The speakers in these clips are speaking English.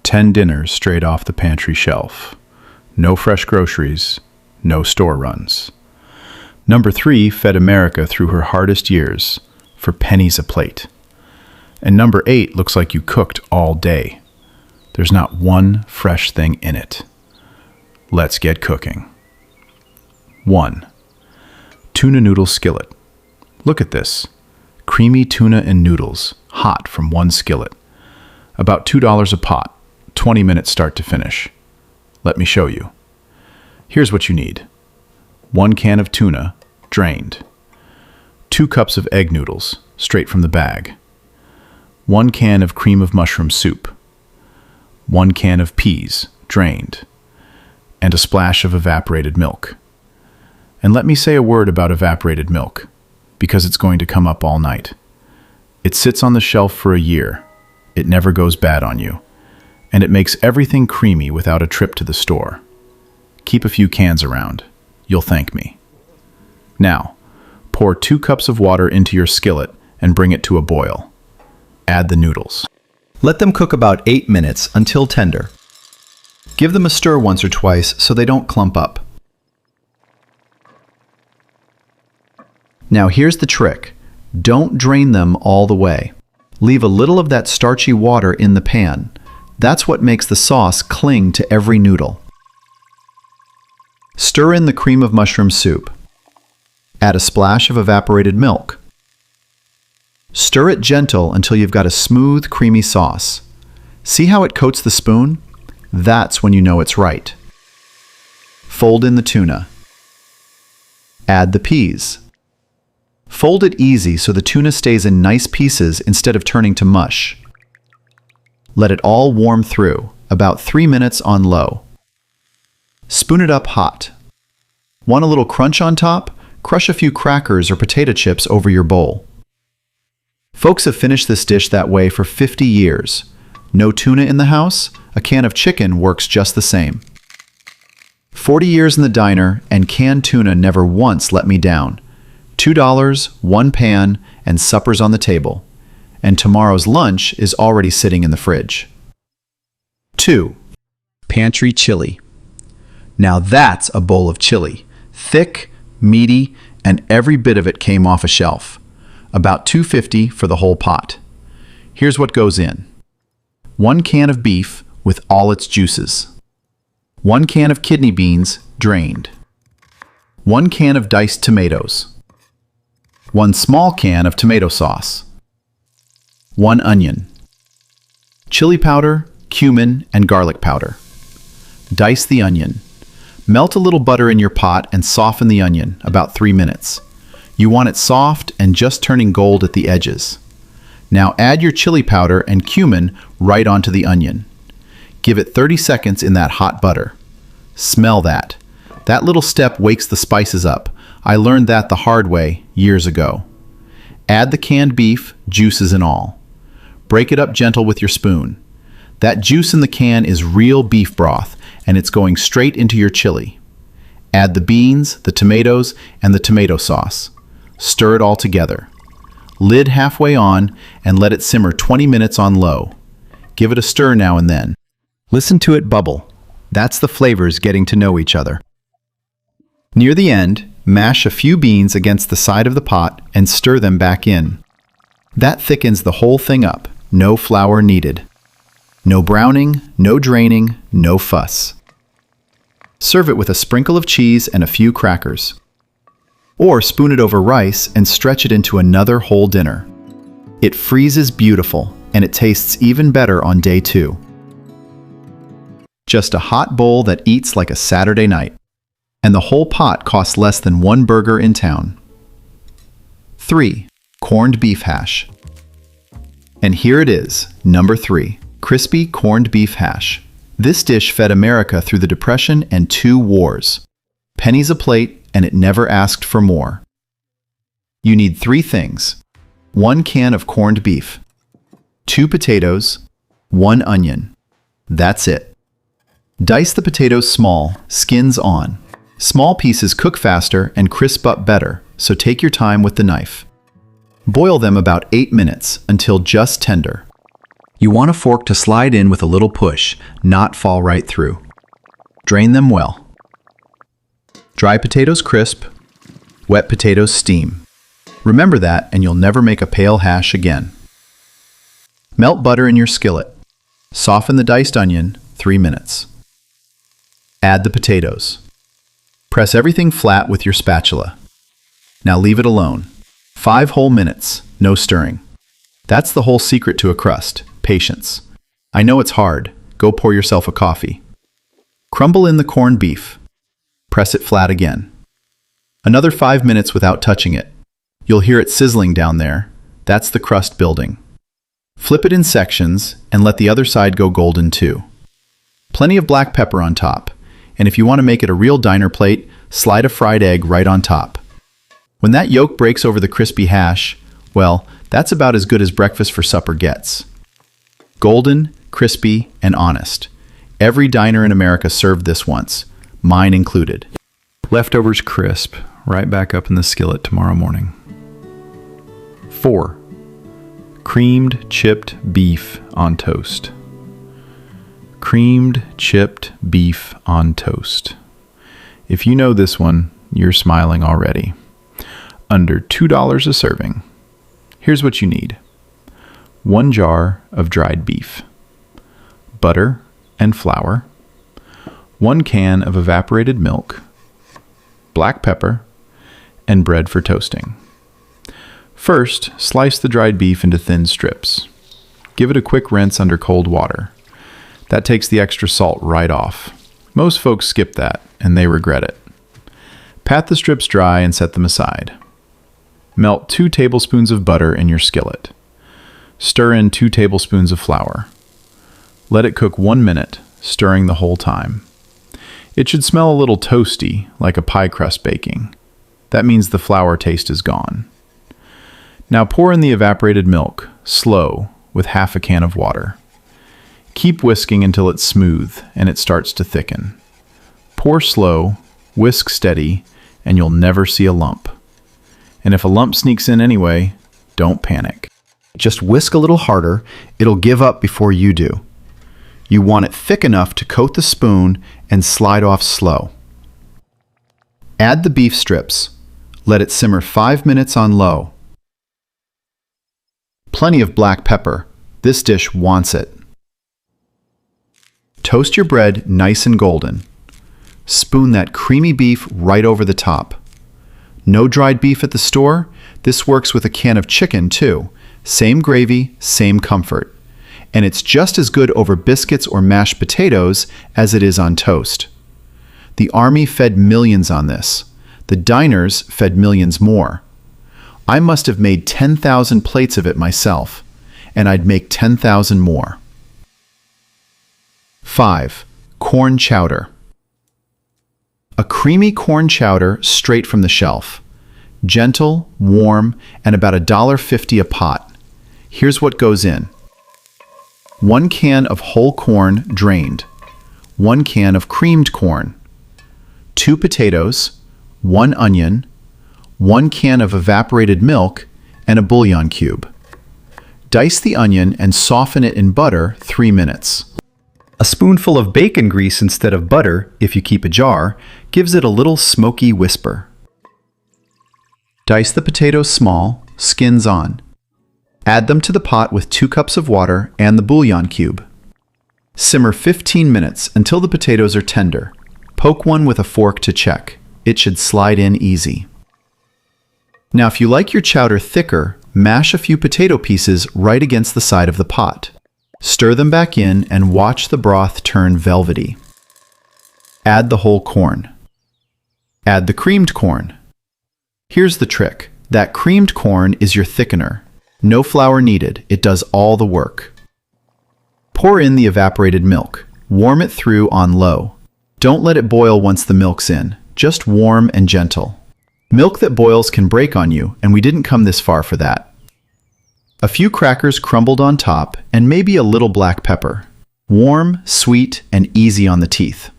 10 dinners straight off the pantry shelf. No fresh groceries, no store runs. Number 3 fed America through her hardest years for pennies a plate. And number 8 looks like you cooked all day. There's not one fresh thing in it. Let's get cooking. 1. Tuna noodle skillet. Look at this. Creamy tuna and noodles, hot from one skillet. About $2 a pot, 20 minutes start to finish. Let me show you. Here's what you need. 1 can of tuna, drained. 2 cups of egg noodles, straight from the bag. 1 can of cream of mushroom soup. 1 can of peas, drained. And a splash of evaporated milk. And let me say a word about evaporated milk, because it's going to come up all night. It sits on the shelf for a year. It never goes bad on you. And it makes everything creamy without a trip to the store. Keep a few cans around. You'll thank me. Now, pour 2 cups of water into your skillet and bring it to a boil. Add the noodles. Let them cook about 8 minutes until tender. Give them a stir once or twice so they don't clump up. Now here's the trick. Don't drain them all the way. Leave a little of that starchy water in the pan. That's what makes the sauce cling to every noodle. Stir in the cream of mushroom soup. Add a splash of evaporated milk. Stir it gentle until you've got a smooth, creamy sauce. See how it coats the spoon? That's when you know it's right. Fold in the tuna. Add the peas. Fold it easy so the tuna stays in nice pieces instead of turning to mush. Let it all warm through, about 3 minutes on low. Spoon it up hot. Want a little crunch on top? Crush a few crackers or potato chips over your bowl. Folks have finished this dish that way for 50 years. No tuna in the house? A can of chicken works just the same. 40 years in the diner, and canned tuna never once let me down. $2, 1 pan, and supper's on the table. And tomorrow's lunch is already sitting in the fridge. 2. Pantry Chili. Now that's a bowl of chili. Thick, meaty, and every bit of it came off a shelf. About $2.50 for the whole pot. Here's what goes in. 1 can of beef with all its juices. 1 can of kidney beans, drained. 1 can of diced tomatoes. 1 small can of tomato sauce. 1 onion. Chili powder, cumin, and garlic powder. Dice the onion. Melt a little butter in your pot and soften the onion, about 3 minutes. You want it soft and just turning gold at the edges. Now add your chili powder and cumin right onto the onion. Give it 30 seconds in that hot butter. Smell that. That little step wakes the spices up. I learned that the hard way years ago. Add the canned beef, juices and all. Break it up gentle with your spoon. That juice in the can is real beef broth, and it's going straight into your chili. Add the beans, the tomatoes, and the tomato sauce. Stir it all together. Lid halfway on, and let it simmer 20 minutes on low. Give it a stir now and then. Listen to it bubble. That's the flavors getting to know each other. Near the end, mash a few beans against the side of the pot and stir them back in. That thickens the whole thing up. No flour needed. No browning, no draining, no fuss. Serve it with a sprinkle of cheese and a few crackers. Or spoon it over rice and stretch it into another whole dinner. It freezes beautiful, and it tastes even better on day 2. Just a hot bowl that eats like a Saturday night. And the whole pot costs less than 1 burger in town. 3. Corned beef hash. And here it is, number 3, crispy corned beef hash. This dish fed America through the Depression and 2 wars. Pennies a plate, and it never asked for more. You need 3 things. 1 can of corned beef. 2 potatoes. 1 onion. That's it. Dice the potatoes small, skins on. Small pieces cook faster and crisp up better, so take your time with the knife. Boil them about 8 minutes until just tender. You want a fork to slide in with a little push, not fall right through. Drain them well. Dry potatoes crisp, wet potatoes steam. Remember that and you'll never make a pale hash again. Melt butter in your skillet. Soften the diced onion, 3 minutes. Add the potatoes. Press everything flat with your spatula. Now leave it alone. 5 whole minutes, no stirring. That's the whole secret to a crust, patience. I know it's hard. Go pour yourself a coffee. Crumble in the corned beef. Press it flat again. Another 5 minutes without touching it. You'll hear it sizzling down there. That's the crust building. Flip it in sections and let the other side go golden too. Plenty of black pepper on top. And if you want to make it a real diner plate, slide a fried egg right on top. When that yolk breaks over the crispy hash, well, that's about as good as breakfast for supper gets. Golden, crispy, and honest. Every diner in America served this once, mine included. Leftovers crisp, right back up in the skillet tomorrow morning. 4. Creamed chipped beef on toast. Creamed chipped beef on toast. If you know this one, you're smiling already. Under $2 a serving. Here's what you need. 1 jar of dried beef, butter and flour, 1 can of evaporated milk, black pepper, and bread for toasting. First, slice the dried beef into thin strips. Give it a quick rinse under cold water. That takes the extra salt right off. Most folks skip that, and they regret it. Pat the strips dry and set them aside. Melt 2 tablespoons of butter in your skillet. Stir in 2 tablespoons of flour. Let it cook 1 minute, stirring the whole time. It should smell a little toasty, like a pie crust baking. That means the flour taste is gone. Now pour in the evaporated milk, slow, with half a can of water. Keep whisking until it's smooth and it starts to thicken. Pour slow, whisk steady, and you'll never see a lump. And if a lump sneaks in anyway, don't panic. Just whisk a little harder, it'll give up before you do. You want it thick enough to coat the spoon and slide off slow. Add the beef strips. Let it simmer 5 minutes on low. Plenty of black pepper. This dish wants it. Toast your bread nice and golden. Spoon that creamy beef right over the top. No dried beef at the store? This works with a can of chicken too. Same gravy, same comfort. And it's just as good over biscuits or mashed potatoes as it is on toast. The Army fed millions on this. The diners fed millions more. I must have made 10,000 plates of it myself, and I'd make 10,000 more. 5. Corn chowder. A creamy corn chowder straight from the shelf. Gentle, warm, and about $1.50 a pot. Here's what goes in. 1 can of whole corn drained. 1 can of creamed corn. 2 potatoes, 1 onion, 1 can of evaporated milk, and a bouillon cube. Dice the onion and soften it in butter 3 minutes. A spoonful of bacon grease instead of butter, if you keep a jar, gives it a little smoky whisper. Dice the potatoes small, skins on. Add them to the pot with 2 cups of water and the bouillon cube. Simmer 15 minutes until the potatoes are tender. Poke one with a fork to check. It should slide in easy. Now if you like your chowder thicker, mash a few potato pieces right against the side of the pot. Stir them back in and watch the broth turn velvety. Add the whole corn. Add the creamed corn. Here's the trick. That creamed corn is your thickener. No flour needed. It does all the work. Pour in the evaporated milk. Warm it through on low. Don't let it boil once the milk's in. Just warm and gentle. Milk that boils can break on you, and we didn't come this far for that. A few crackers crumbled on top, and maybe a little black pepper. Warm, sweet, and easy on the teeth.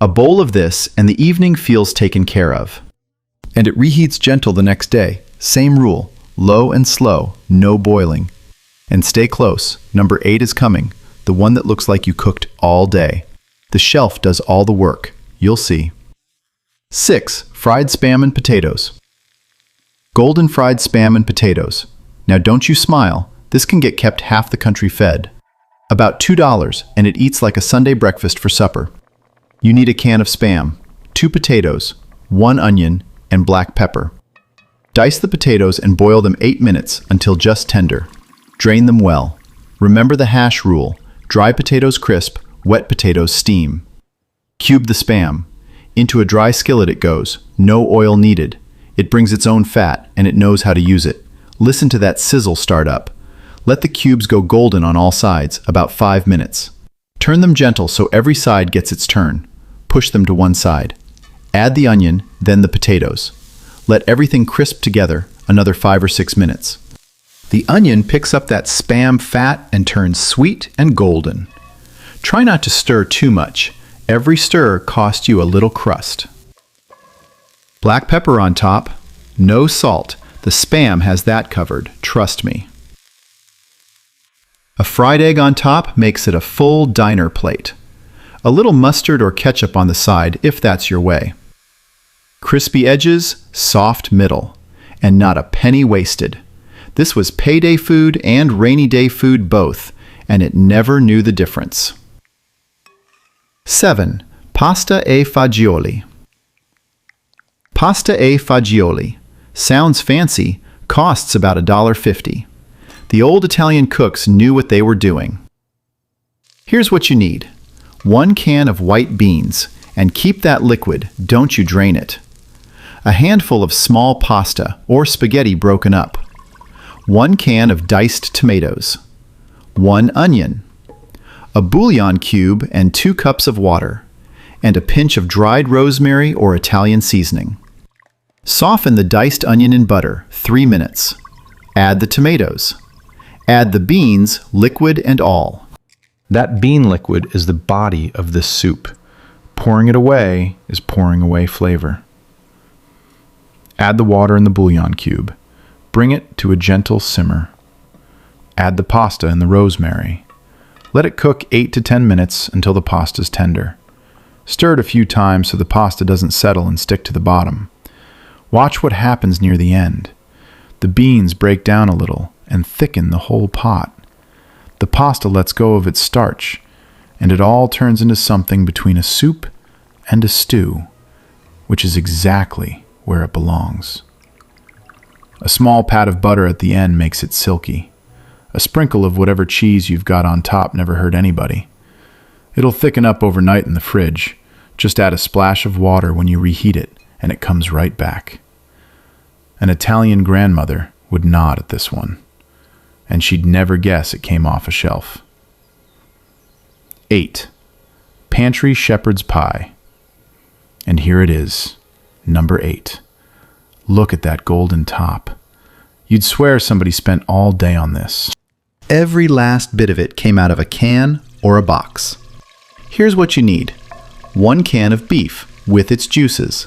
A bowl of this, and the evening feels taken care of. And it reheats gentle the next day. Same rule. Low and slow, no boiling. And stay close. Number 8 is coming, the one that looks like you cooked all day. The shelf does all the work. You'll see. 6. Fried Spam and Potatoes. Golden fried spam and potatoes. Now don't you smile. This can get kept half the country fed. About $2, and it eats like a Sunday breakfast for supper. You need a can of spam, 2 potatoes, 1 onion, and black pepper. Dice the potatoes and boil them 8 minutes until just tender. Drain them well. Remember the hash rule. Dry potatoes crisp, wet potatoes steam. Cube the spam. Into a dry skillet it goes, no oil needed. It brings its own fat, and it knows how to use it. Listen to that sizzle start up. Let the cubes go golden on all sides, about 5 minutes. Turn them gentle so every side gets its turn. Push them to one side. Add the onion, then the potatoes. Let everything crisp together, another 5 or 6 minutes. The onion picks up that spam fat and turns sweet and golden. Try not to stir too much. Every stir costs you a little crust. Black pepper on top. No salt. The spam has that covered, trust me. A fried egg on top makes it a full diner plate. A little mustard or ketchup on the side if that's your way. Crispy edges, soft middle, and not a penny wasted. This was payday food and rainy day food both, and it never knew the difference. 7. Pasta e fagioli. Pasta e fagioli. Sounds fancy, costs about $1.50. The old Italian cooks knew what they were doing. Here's what you need. 1 can of white beans, and keep that liquid, don't you drain it. A handful of small pasta or spaghetti broken up. 1 can of diced tomatoes. 1 onion. A bouillon cube and 2 cups of water. And a pinch of dried rosemary or Italian seasoning. Soften the diced onion in butter, 3 minutes. Add the tomatoes. Add the beans, liquid and all. That bean liquid is the body of this soup. Pouring it away is pouring away flavor. Add the water in the bouillon cube. Bring it to a gentle simmer. Add the pasta and the rosemary. Let it cook 8 to 10 minutes until the pasta is tender. Stir it a few times so the pasta doesn't settle and stick to the bottom. Watch what happens near the end. The beans break down a little and thicken the whole pot. The pasta lets go of its starch, and it all turns into something between a soup and a stew, which is exactly where it belongs. A small pat of butter at the end makes it silky. A sprinkle of whatever cheese you've got on top never hurt anybody. It'll thicken up overnight in the fridge. Just add a splash of water when you reheat it, and it comes right back. An Italian grandmother would nod at this one, and she'd never guess it came off a shelf. 8. Pantry shepherd's pie. And here it is, number 8. Look at that golden top. You'd swear somebody spent all day on this. Every last bit of it came out of a can or a box. Here's what you need. 1 can of beef with its juices.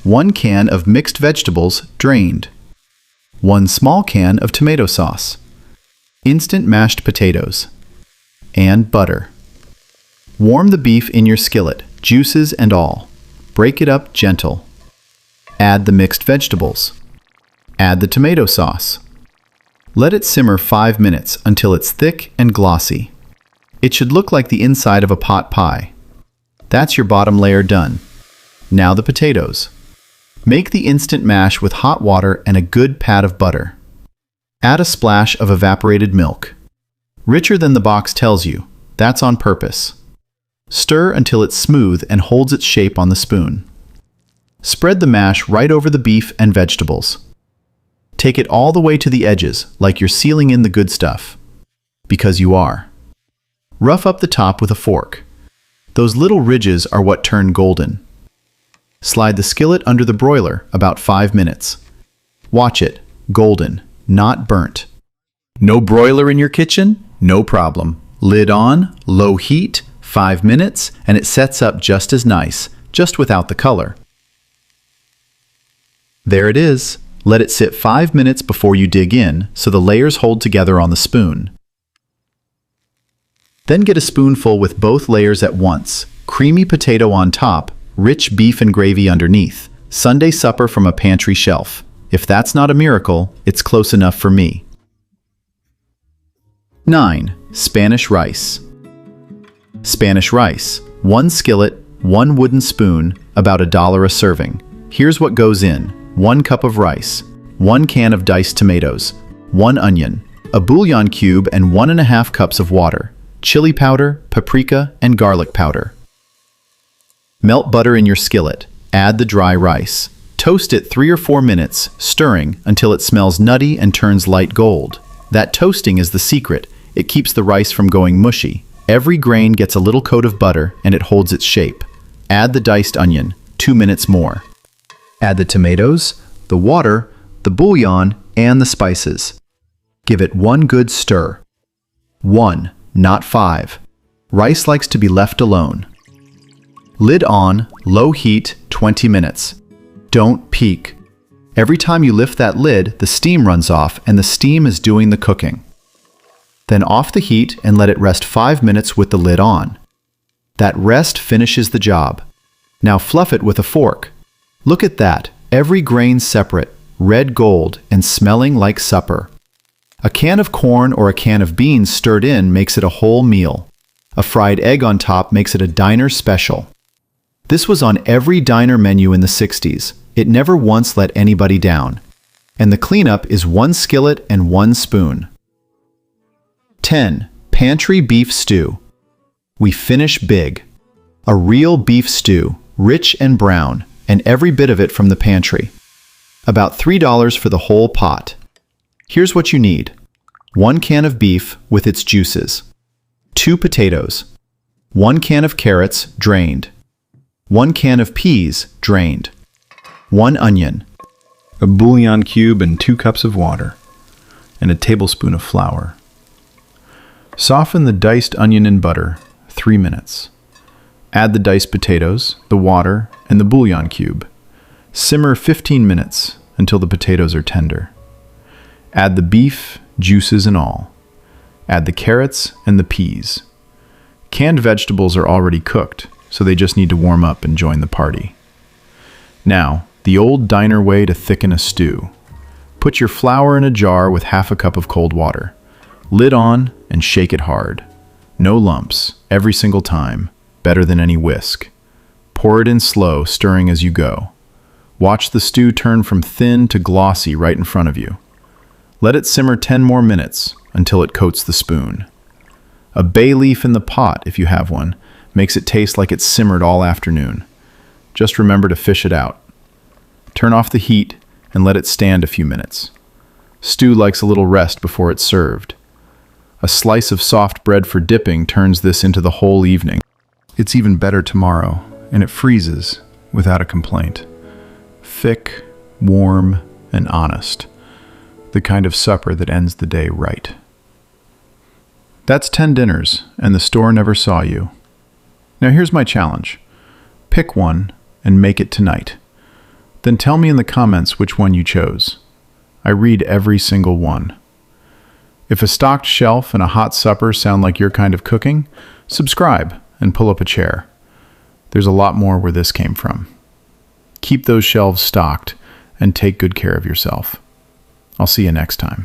1 can of mixed vegetables drained. 1 small can of tomato sauce. Instant mashed potatoes. And butter. Warm the beef in your skillet, juices and all. Break it up gentle. Add the mixed vegetables. Add the tomato sauce. Let it simmer 5 minutes until it's thick and glossy. It should look like the inside of a pot pie. That's your bottom layer done. Now the potatoes. Make the instant mash with hot water and a good pat of butter. Add a splash of evaporated milk. Richer than the box tells you. That's on purpose. Stir until it's smooth and holds its shape on the spoon. Spread the mash right over the beef and vegetables. Take it all the way to the edges, like you're sealing in the good stuff. Because you are. Rough up the top with a fork. Those little ridges are what turn golden. Slide the skillet under the broiler about 5 minutes. Watch it, golden, not burnt. No broiler in your kitchen? No problem. Lid on, low heat, 5 minutes, and it sets up just as nice, just without the color. There it is, Let it sit 5 minutes before you dig in so the layers hold together on the spoon. Then get a spoonful with both layers at once. Creamy potato on top, rich beef and gravy underneath. Sunday supper from a pantry shelf. If that's not a miracle, it's close enough for me. 9. Spanish rice. Spanish rice. 1 skillet, 1 wooden spoon, about $1 a serving. Here's what goes in. 1 cup of rice, 1 can of diced tomatoes, 1 onion, a bouillon cube and 1.5 cups of water, chili powder, paprika, and garlic powder. Melt butter in your skillet. Add the dry rice. Toast it 3 or 4 minutes, stirring until it smells nutty and turns light gold. That toasting is the secret. It keeps the rice from going mushy. Every grain gets a little coat of butter and it holds its shape. Add the diced onion, 2 minutes more. Add the tomatoes, the water, the bouillon, and the spices. Give it 1 good stir. 1, not 5. Rice likes to be left alone. Lid on, low heat, 20 minutes. Don't peek. Every time you lift that lid, the steam runs off, and the steam is doing the cooking. Then off the heat and let it rest 5 minutes with the lid on. That rest finishes the job. Now fluff it with a fork. Look at that, every grain separate, red gold, and smelling like supper. A can of corn or a can of beans stirred in makes it a whole meal. A fried egg on top makes it a diner special. This was on every diner menu in the 60s. It never once let anybody down. And the cleanup is 1 skillet and 1 spoon. 10. Pantry beef stew. We finish big. A real beef stew, rich and brown, and every bit of it from the pantry. About $3 for the whole pot. Here's what you need. 1 can of beef with its juices. 2 potatoes. 1 can of carrots, drained. 1 can of peas, drained. 1 onion. A bouillon cube and 2 cups of water. And a tablespoon of flour. Soften the diced onion in butter, 3 minutes. Add the diced potatoes, the water, and the bouillon cube. Simmer 15 minutes until the potatoes are tender. Add the beef, juices and all. Add the carrots and the peas. Canned vegetables are already cooked, so they just need to warm up and join the party. Now, the old diner way to thicken a stew. Put your flour in a jar with half a cup of cold water. Lid on and shake it hard. No lumps, every single time. Better than any whisk. Pour it in slow, stirring as you go. Watch the stew turn from thin to glossy right in front of you. Let it simmer 10 more minutes until it coats the spoon. A bay leaf in the pot, if you have one, makes it taste like it's simmered all afternoon. Just remember to fish it out. Turn off the heat and let it stand a few minutes. Stew likes a little rest before it's served. A slice of soft bread for dipping turns this into the whole evening. It's even better tomorrow, and it freezes without a complaint. Thick, warm, and honest. The kind of supper that ends the day right. That's 10 dinners, and the store never saw you. Now here's my challenge. Pick one and make it tonight. Then tell me in the comments which one you chose. I read every single one. If a stocked shelf and a hot supper sound like your kind of cooking, subscribe and pull up a chair. There's a lot more where this came from. Keep those shelves stocked and take good care of yourself. I'll see you next time.